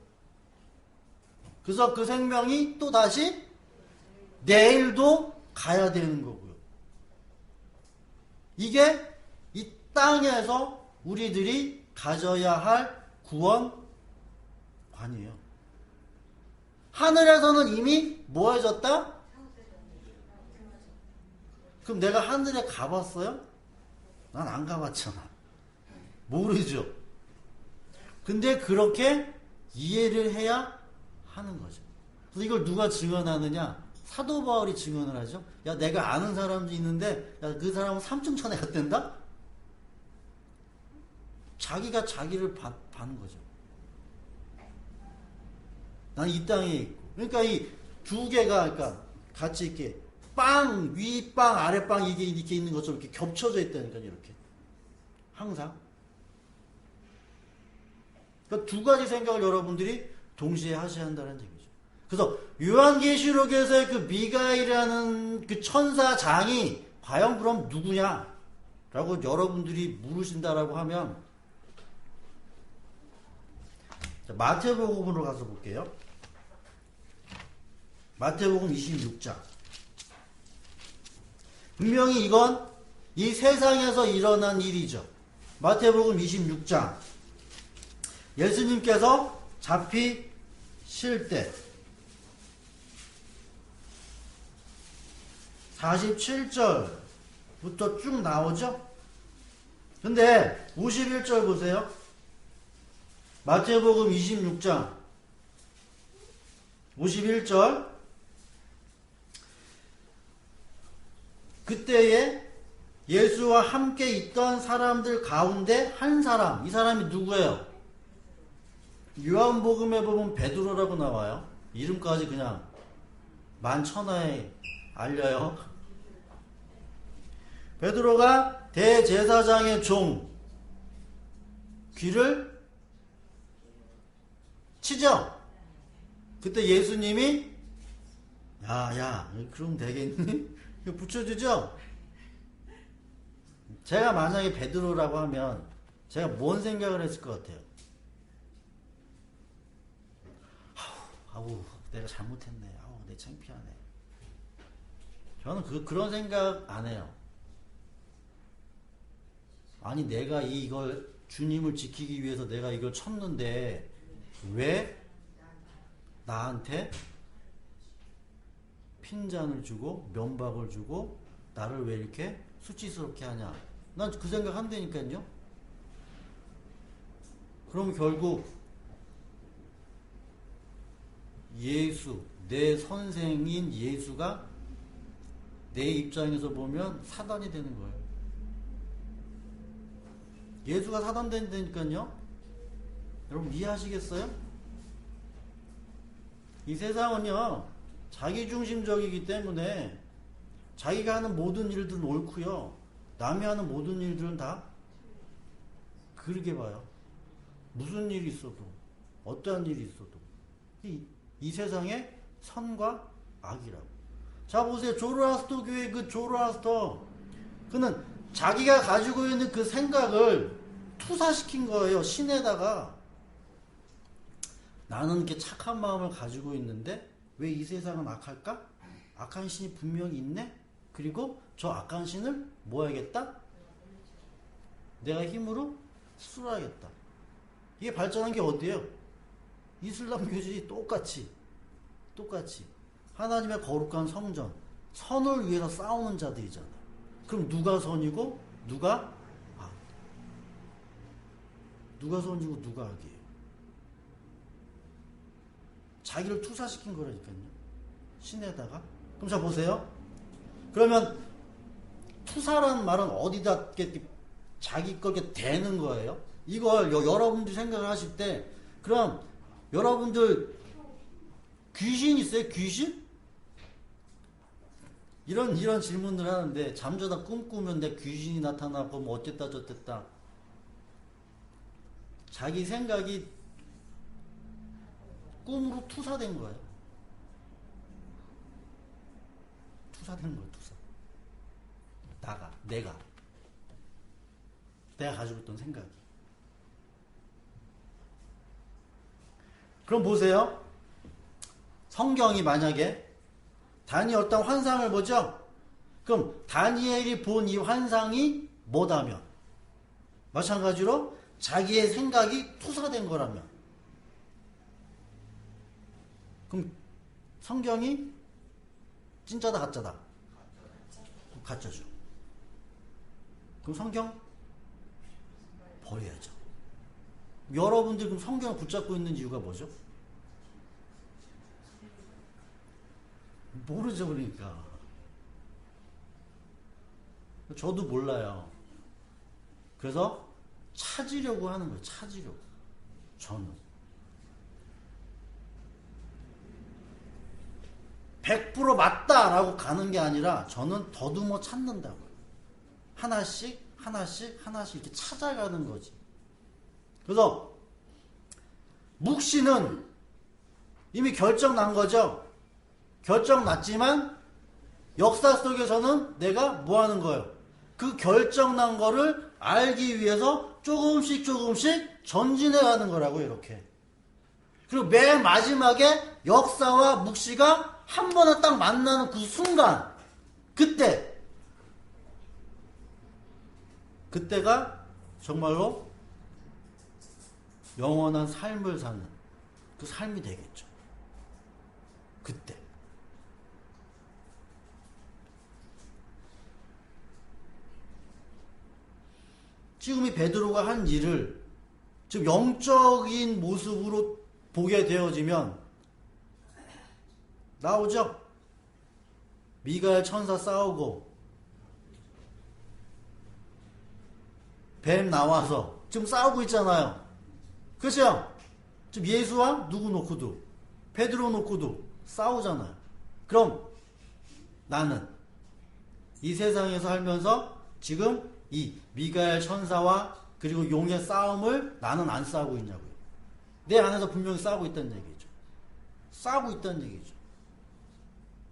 그래서 그 생명이 또 다시 내일도 가야 되는 거고요. 이게 이 땅에서 우리들이 가져야 할 구원관이에요. 하늘에서는 이미 뭐 해졌다? 그럼 내가 하늘에 가봤어요? 난 안 가봤잖아. 모르죠. 근데 그렇게 이해를 해야 하는 거죠. 그래서 이걸 누가 증언하느냐? 사도 바울이 증언을 하죠. 야, 내가 아는 사람도 있는데, 야, 그 사람은 삼층천에 갔댄다? 자기가 자기를 봐는 거죠. 난 이 땅에 있고. 그러니까 이 두 개가, 그러니까 같이 이렇게 빵, 위 빵, 아래 빵, 이게 이렇게 있는 것처럼 이렇게 겹쳐져 있다니까요, 이렇게. 항상. 그러니까 두 가지 생각을 여러분들이 동시에 하셔야 한다는 얘기죠. 그래서 요한계시록에서의 그 미가엘이라는 그 천사장이 과연 그럼 누구냐? 라고 여러분들이 물으신다라고 하면, 자, 마태복음으로 가서 볼게요. 마태복음 26장. 분명히 이건 이 세상에서 일어난 일이죠. 마태복음 26장. 예수님께서 잡히실 때 47절부터 쭉 나오죠? 근데 51절 보세요. 마태복음 26장 51절. 그때에 예수와 함께 있던 사람들 가운데 한 사람, 이 사람이 누구예요? 요한복음에 보면 베드로라고 나와요. 이름까지 그냥 만천하에 알려요. 베드로가 대제사장의 종 귀를 치죠. 그때 예수님이 야 그럼 되겠니? 이거 붙여주죠. 제가 만약에 베드로라고 하면 제가 뭔 생각을 했을 것 같아요? 아우 내가 잘못했네. 아우 내 창피하네. 저는 그런 생각 안 해요. 아니 내가 이걸 주님을 지키기 위해서 내가 이걸 쳤는데 왜 나한테 핀잔을 주고 면박을 주고 나를 왜 이렇게 수치스럽게 하냐. 난 그 생각 한다니까요. 그럼 결국 예수, 내 선생인 예수가 내 입장에서 보면 사단이 되는 거예요. 예수가 사단 된다니까요. 여러분 이해하시겠어요? 이 세상은요 자기중심적이기 때문에 자기가 하는 모든 일들은 옳고요 남이 하는 모든 일들은 다 그러게 봐요. 무슨 일이 있어도 어떠한 일이 있어도 이 세상에 선과 악이라고. 자 보세요. 조로아스터 교회 그 조로아스터 그는 자기가 가지고 있는 그 생각을 투사시킨 거예요. 신에다가. 나는 이렇게 착한 마음을 가지고 있는데 왜 이 세상은 악할까? 악한 신이 분명히 있네? 그리고 저 악한 신을 뭐 해야겠다? 내가 힘으로 수술하겠다. 이게 발전한 게 어디예요? 이슬람 교지 똑같이 하나님의 거룩한 성전 선을 위해서 싸우는 자들이잖아. 그럼 누가 선이고 누가 악? 누가 선이고 누가 악이에요? 자기를 투사시킨 거라니까요. 신에다가. 그럼 자 보세요. 그러면 투사라는 말은 어디다 자기 거게 대는 거예요? 이걸 여러분들이 생각을 하실 때 그럼 여러분들 귀신 있어요? 귀신? 이런 질문을 하는데 잠자다 꿈 꾸면 내 귀신이 나타나고 뭐 어쨌다 저쨌다. 자기 생각이 꿈으로 투사된 거예요. 투사된 거예요. 투사. 내가 가지고 있던 생각이. 그럼 보세요. 성경이 만약에 다니엘 어떤 환상을 보죠? 그럼 다니엘이 본 이 환상이 뭐다면, 마찬가지로 자기의 생각이 투사된 거라면, 그럼 성경이 진짜다 가짜다? 가짜죠. 그럼 성경 버려야죠. 여러분들이 그럼 성경을 붙잡고 있는 이유가 뭐죠? 모르죠. 그러니까 저도 몰라요. 그래서 찾으려고 하는 거예요. 찾으려고. 저는 100% 맞다라고 가는 게 아니라 저는 더듬어 찾는다고요. 하나씩 이렇게 찾아가는 거지. 그래서 묵시는 이미 결정 난 거죠. 결정 났지만 역사 속에서는 내가 뭐 하는 거예요? 그 결정 난 거를 알기 위해서 조금씩 전진해 가는 거라고, 이렇게. 그리고 맨 마지막에 역사와 묵시가 한 번에 딱 만나는 그 순간, 그때가 정말로 영원한 삶을 사는 그 삶이 되겠죠. 그때. 지금 이 베드로가 한 일을 지금 영적인 모습으로 보게 되어지면 나오죠? 미가엘 천사 싸우고 뱀 나와서 지금 싸우고 있잖아요. 그렇죠? 지금 예수와 누구 놓고도, 베드로 놓고도 싸우잖아요. 그럼 나는 이 세상에서 살면서 지금 이 미가엘 천사와 그리고 용의 싸움을 나는 안 싸우고 있냐고요. 내 안에서 분명히 싸우고 있다는 얘기죠. 싸우고 있다는 얘기죠.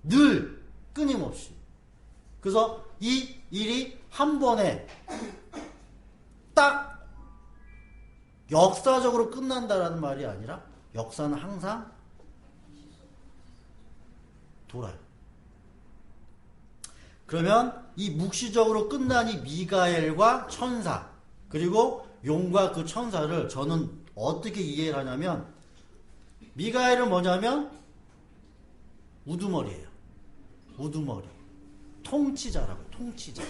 늘 끊임없이. 그래서 이 일이 한 번에 딱 역사적으로 끝난다라는 말이 아니라 역사는 항상 돌아요. 그러면 이 묵시적으로 끝난 이 미가엘과 천사, 그리고 용과 그 천사를 저는 어떻게 이해를 하냐면, 미가엘은 뭐냐면 우두머리예요. 우두머리. 통치자라고요. 통치자.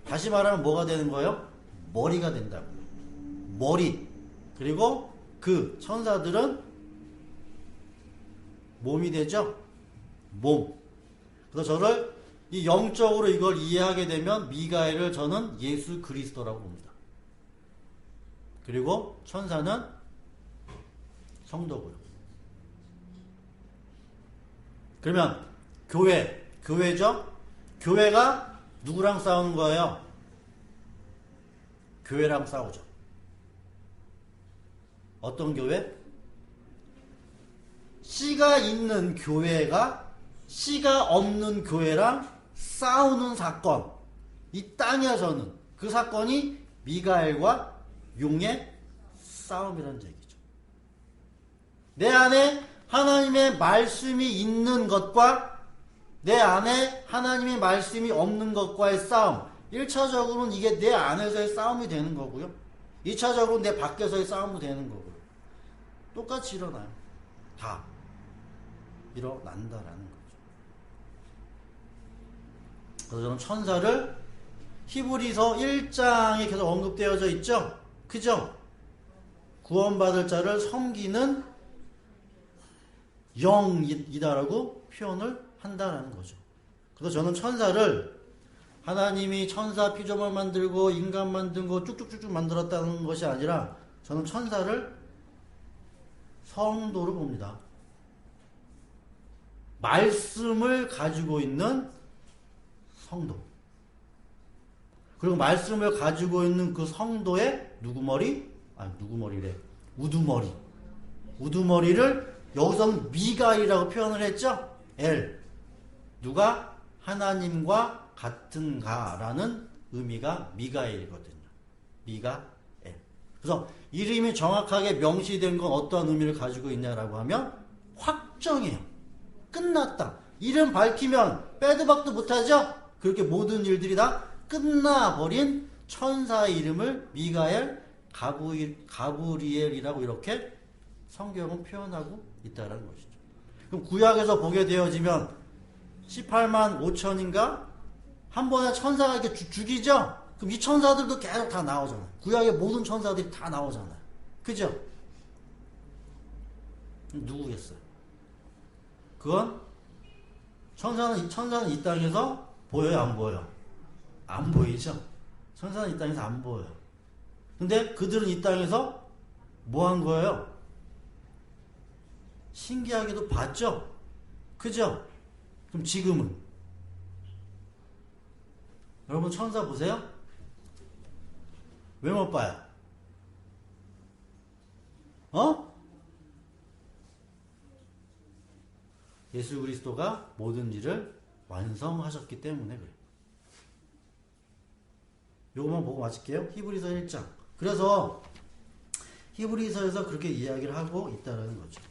다시 말하면 뭐가 되는 거예요? 머리가 된다고요. 머리. 그리고 그 천사들은 몸이 되죠? 몸. 그래서 저를 이 영적으로 이걸 이해하게 되면 미가엘을 저는 예수 그리스도라고 봅니다. 그리고 천사는 성도고요. 그러면 교회죠? 교회가 누구랑 싸우는 거예요? 교회랑 싸우죠. 어떤 교회? 씨가 있는 교회가 씨가 없는 교회랑 싸우는 사건. 이 땅에서는 그 사건이 미가엘과 용의 싸움이라는 얘기죠. 내 안에 하나님의 말씀이 있는 것과 내 안에 하나님의 말씀이 없는 것과의 싸움. 1차적으로는 이게 내 안에서의 싸움이 되는 거고요. 2차적으로는 내 밖에서의 싸움이 되는 거고요. 똑같이 일어나요. 다 일어난다라는 거죠. 그래서 저는 천사를 히브리서 1장에 계속 언급되어져 있죠? 그죠? 구원받을 자를 섬기는 영이다라고 표현을 한다라는 거죠. 그래서 저는 천사를 하나님이 천사 피조물 만들고 인간 만들고 쭉쭉쭉쭉 만들었다는 것이 아니라 저는 천사를 성도로 봅니다. 말씀을 가지고 있는 성도. 그리고 말씀을 가지고 있는 그 성도의 우두머리. 우두머리를 여기서는 미가엘이라고 표현을 했죠? 엘. 누가 하나님과 같은가라는 의미가 미가엘이거든요. 미가엘. 그래서 이름이 정확하게 명시된 건 어떤 의미를 가지고 있냐라고 하면 확정이에요. 끝났다. 이름 밝히면 빼도 박도 못하죠? 그렇게 모든 일들이 다 끝나버린 천사의 이름을 미가엘, 가브리엘이라고 이렇게 성경은 표현하고 있다는 것이죠. 그럼 구약에서 보게 되어지면 18만 5천인가? 한 번에 천사가 이렇게 죽이죠? 그럼 이 천사들도 계속 다 나오잖아요. 구약의 모든 천사들이 다 나오잖아요. 그죠? 누구겠어요? 그건 천사는 이 땅에서 보여요, 안 보여요? 안 보이죠? 천사는 이 땅에서 안 보여요. 근데 그들은 이 땅에서 뭐 한 거예요? 신기하게도 봤죠? 그죠? 그럼 지금은? 여러분 천사 보세요? 왜 못 봐요? 예수 그리스도가 모든 일을 완성하셨기 때문에 그래요. 요거만 보고 마칠게요. 히브리서 1장. 그래서 히브리서에서 그렇게 이야기를 하고 있다는 거죠.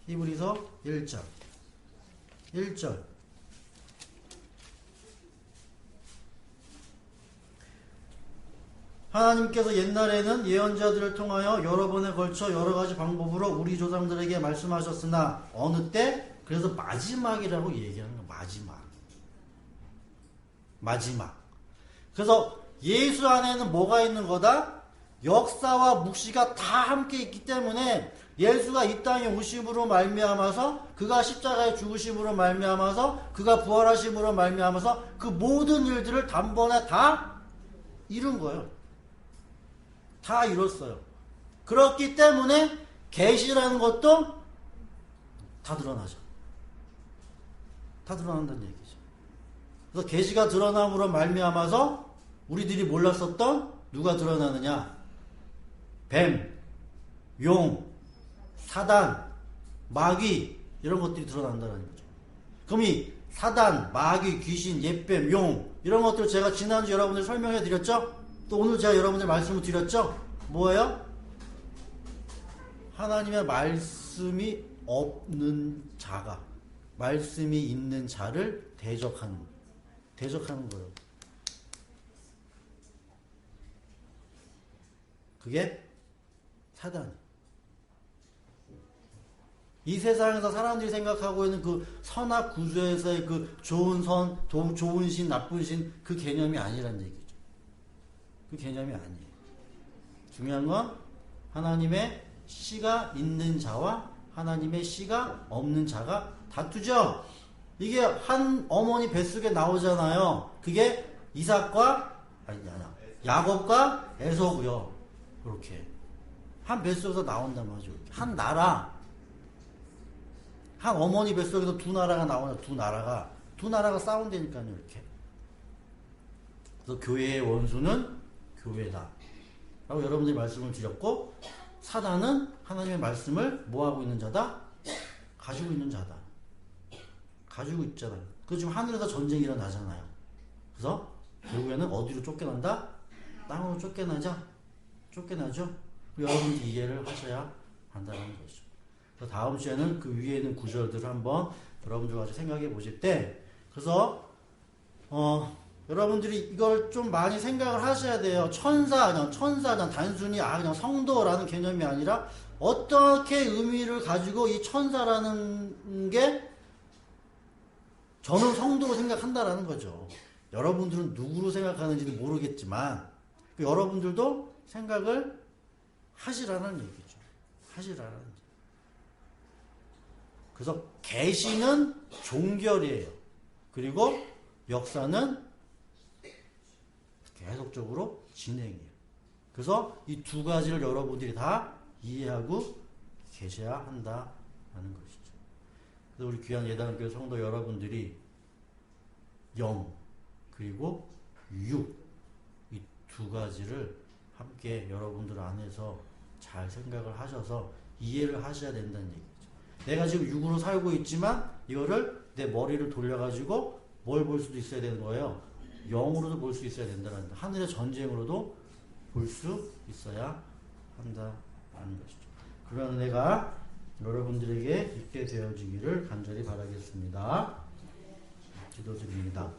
히브리서 1장 1절. 하나님께서 옛날에는 예언자들을 통하여 여러 번에 걸쳐 여러 가지 방법으로 우리 조상들에게 말씀하셨으나 어느 때? 그래서 마지막이라고 얘기하는 거예요. 마지막. 그래서 예수 안에는 뭐가 있는 거다? 역사와 묵시가 다 함께 있기 때문에 예수가 이 땅에 오심으로 말미암아서 그가 십자가에 죽으심으로 말미암아서 그가 부활하심으로 말미암아서 그 모든 일들을 단번에 다 이룬 거예요. 다 이뤘어요. 그렇기 때문에 계시라는 것도 다 드러나죠. 다 드러난다는 얘기죠. 그래서 계시가 드러남으로 말미암아서 우리들이 몰랐었던 누가 드러나느냐? 뱀, 용, 사단, 마귀 이런 것들이 드러난다는 거죠. 그럼 이 사단, 마귀, 귀신, 옛뱀, 용 이런 것들 제가 지난주 여러분들 설명해 드렸죠? 또 오늘 제가 여러분들 말씀을 드렸죠? 뭐예요? 하나님의 말씀이 없는 자가 말씀이 있는 자를 대적하는 거예요. 그게 사단이에요. 이 세상에서 사람들이 생각하고 있는 그 선악 구조에서의 그 좋은 선, 좋은 신, 나쁜 신 그 개념이 아니란 얘기죠. 그 개념이 아니에요. 중요한 건 하나님의 씨가 있는 자와 하나님의 씨가 없는 자가 다투죠. 이게 한 어머니 뱃속에 나오잖아요. 그게 이삭과 야곱과 에서고요. 그렇게 한 뱃속에서 나온단 말이죠. 한 나라, 한 어머니 뱃속에서 두 나라가 나오냐. 두 나라가 싸운다니까요. 이렇게. 그래서 교회의 원수는 교회다 라고 여러분들이 말씀을 드렸고, 사단은 하나님의 말씀을 뭐하고 있는 자다? 가지고 있는 자다. 가지고 있잖아요. 그 지금 하늘에서 전쟁이 일어나잖아요. 그래서 결국에는 어디로 쫓겨난다? 땅으로 쫓겨나죠. 여러분들이 이해를 하셔야 한다는 거죠. 그래서 다음 주에는 그 위에 있는 구절들을 한번 여러분들과 같이 생각해 보실 때, 그래서 여러분들이 이걸 좀 많이 생각을 하셔야 돼요. 천사, 그냥 단순히 그냥 성도라는 개념이 아니라 어떻게 의미를 가지고 이 천사라는 게 저는 성도로 생각한다라는 거죠. 여러분들은 누구로 생각하는지는 모르겠지만 여러분들도 생각을 하시라는 얘기죠. 하시라는 얘기. 그래서 계시는 종결이에요. 그리고 역사는 계속적으로 진행이에요. 그래서 이 두 가지를 여러분들이 다 이해하고 계셔야 한다는 것이죠. 그래서 우리 귀한 예단교회 성도 여러분들이 영 그리고 육 이 두 가지를 함께 여러분들 안에서 잘 생각을 하셔서 이해를 하셔야 된다는 얘기죠. 내가 지금 육으로 살고 있지만 이거를 내 머리를 돌려가지고 뭘 볼 수도 있어야 되는 거예요. 영으로도 볼 수 있어야 된다는 거예요. 하늘의 전쟁으로도 볼 수 있어야 한다는 것이죠. 그러면 내가 여러분들에게 있게 되어지기를 간절히 바라겠습니다. 기도드립니다.